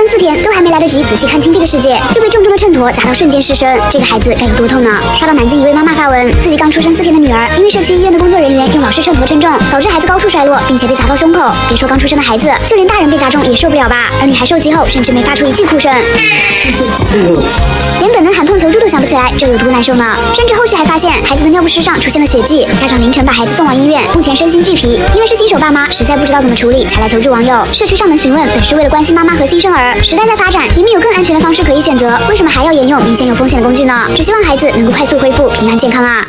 4天都还没来得及仔细看清这个世界，就被重重的秤砣砸到瞬间失声，这个孩子该有多痛呢？刷到南京一位妈妈发文，自己刚出生4天的女儿，因为社区医院的工作人员用老式秤砣称重，导致孩子高处摔落，并且被砸到胸口。别说刚出生的孩子，就连大人被砸中也受不了吧？而女孩受击后，甚至没发出一句哭声，连本能喊痛求助都想不起来，这有多难受呢？甚至后续还发现孩子的尿不湿上出现了血迹，家长凌晨把孩子送往医院，目前身心俱疲，因为是新手爸妈，实在不知道怎么处理，才来求助网友。社区上门询问，本是为了关心妈妈和新生儿，时代在发展，明明有更安全的方式可以选择，为什么还要沿用明显有风险的工具呢？只希望孩子能够快速恢复，平安健康啊！